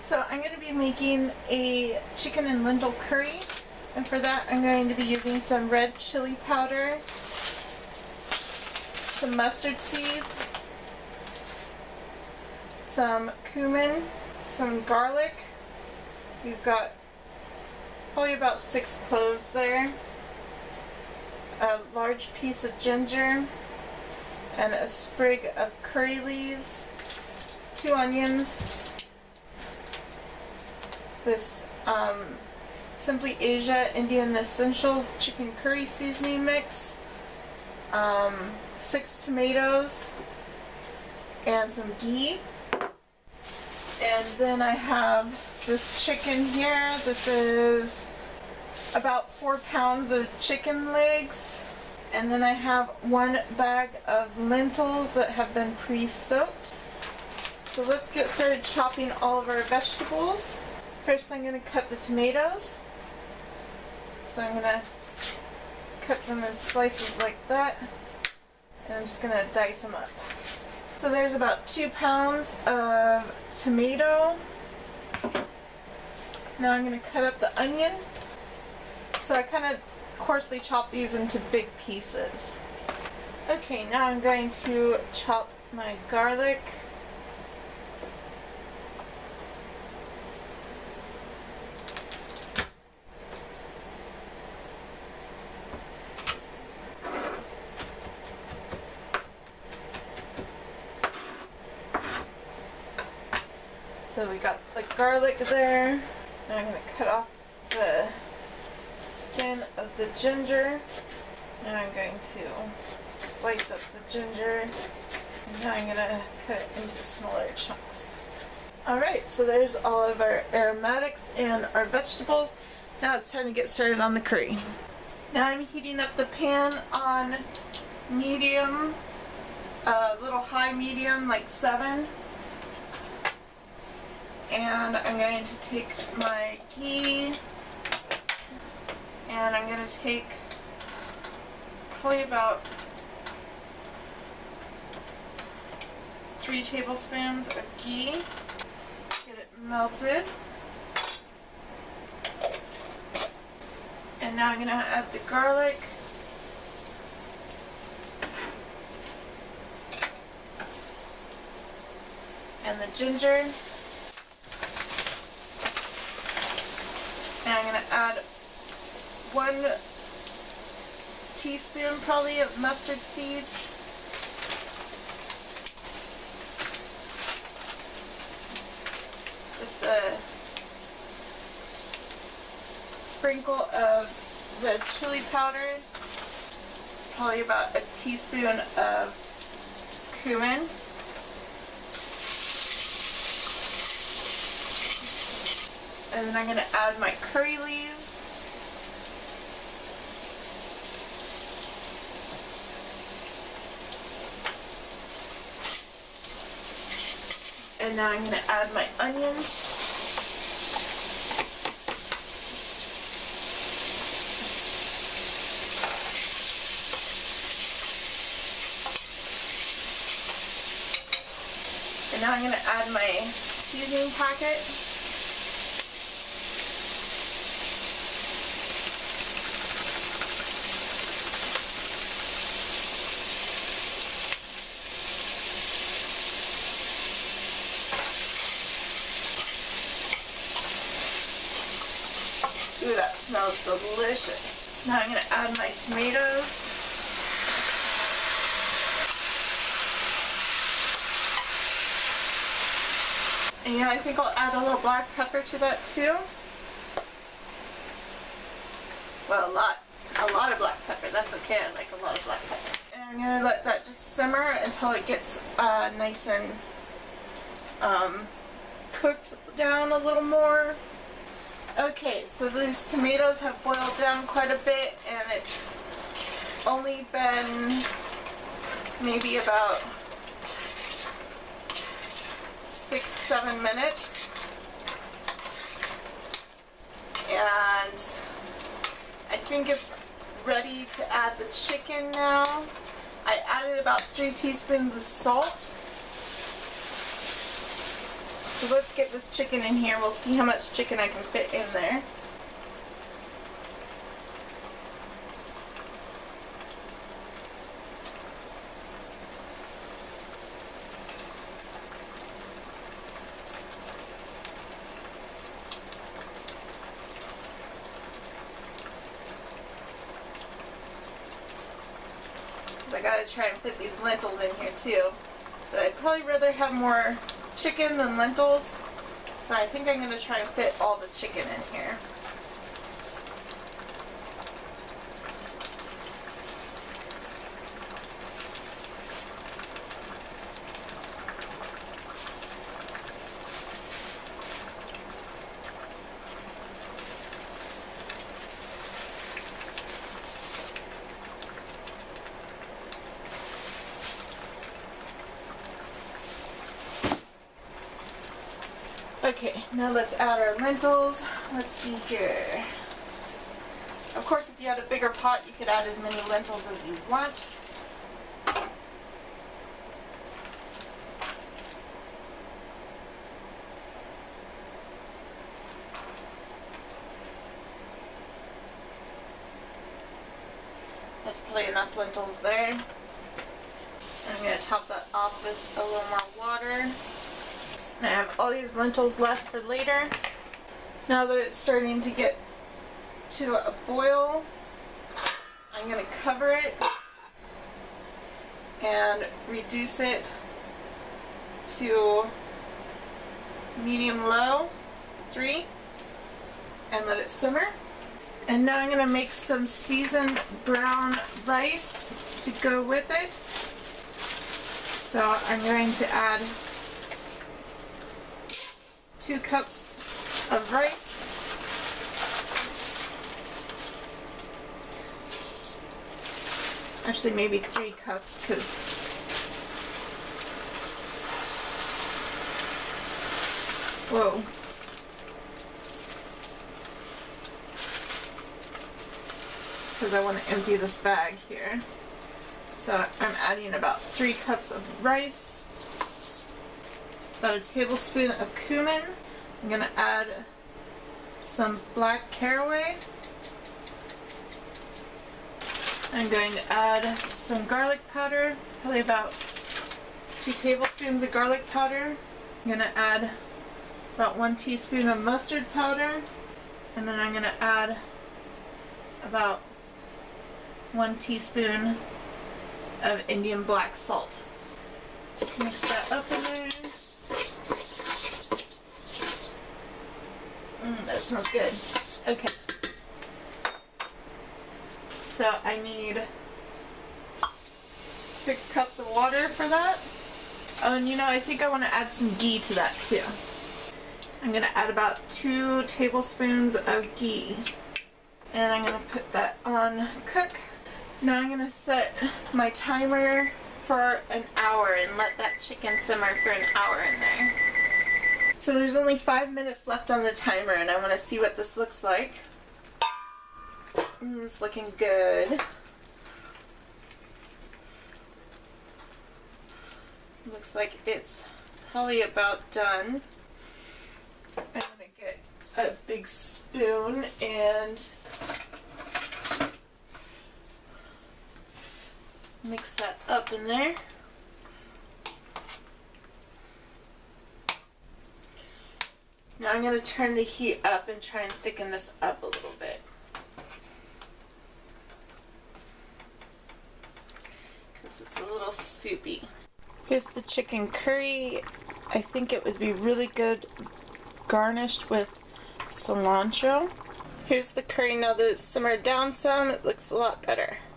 So I'm going to be making a chicken and lentil curry, and for that I'm going to be using some red chili powder, some mustard seeds, some cumin, some garlic. We've got probably about 6 cloves there, a large piece of ginger, and a sprig of curry leaves, 2 onions, this Simply Asia Indian Essentials chicken curry seasoning mix, 6 tomatoes, and some ghee. And then I have this chicken here. This is about 4 pounds of chicken legs. And then I have 1 bag of lentils that have been pre-soaked. So let's get started chopping all of our vegetables. First I'm going to cut the tomatoes. So I'm going to cut them in slices like that. And I'm just going to dice them up. So there's about 2 pounds of tomato. Now I'm going to cut up the onion. So I kind of coarsely chop these into big pieces. Okay, now I'm going to chop my garlic. So we got the garlic there. Now I'm going to cut off the skin of the ginger. Now I'm going to slice up the ginger. And now I'm going to cut it into smaller chunks. Alright, so there's all of our aromatics and our vegetables. Now it's time to get started on the curry. Now I'm heating up the pan on medium, a little high medium, like 7. And I'm going to take my ghee, and I'm going to take probably about 3 tablespoons of ghee, get it melted, and now I'm going to add the garlic, and the ginger. And I'm going to add 1 teaspoon probably of mustard seeds. Just a sprinkle of red chili powder. Probably about a teaspoon of cumin. And then I'm going to add my curry leaves. And now I'm going to add my onions. And now I'm going to add my seasoning packet. Ooh, that smells delicious. Now I'm going to add my tomatoes. And you know, I think I'll add a little black pepper to that too. Well, a lot of black pepper. That's okay, I like a lot of black pepper. And I'm going to let that just simmer until it gets nice and cooked down a little more. Okay, so these tomatoes have boiled down quite a bit, and it's only been maybe about 6-7 minutes. And I think it's ready to add the chicken now. I added about 3 teaspoons of salt. So let's get this chicken in here. We'll see how much chicken I can fit in there. I gotta try and fit these lentils in here too. But I'd probably rather have more chicken than lentils. So I think I'm gonna try and fit all the chicken in here. Okay, now let's add our lentils. Let's see here. Of course, if you had a bigger pot, you could add as many lentils as you want. That's probably enough lentils there. And I'm going to top that off with a little more water. And I have all these lentils left for later. Now that it's starting to get to a boil, I'm going to cover it and reduce it to medium-low, 3, and let it simmer. And now I'm going to make some seasoned brown rice to go with it. So I'm going to add 2 cups of rice. Actually, maybe 3 cups, because whoa. Because I want to empty this bag here. So I'm adding about 3 cups of rice. About a tablespoon of cumin. I'm going to add some black caraway. I'm going to add some garlic powder, probably about 2 tablespoons of garlic powder. I'm going to add about 1 teaspoon of mustard powder, and then I'm going to add about 1 teaspoon of Indian black salt. Mix that up in there. That smells good. Okay. So I need 6 cups of water for that. Oh, and you know, I think I want to add some ghee to that too. I'm going to add about 2 tablespoons of ghee. And I'm going to put that on cook. Now I'm going to set my timer for an hour and let that chicken simmer for an hour in there. So there's only 5 minutes left on the timer, and I want to see what this looks like. It's looking good. Looks like it's probably about done. I'm going to get a big spoon and mix that up in there. Now I'm going to turn the heat up and try and thicken this up a little bit. Because it's a little soupy. Here's the chicken curry. I think it would be really good garnished with cilantro. Here's the curry now that it's simmered down some. It looks a lot better.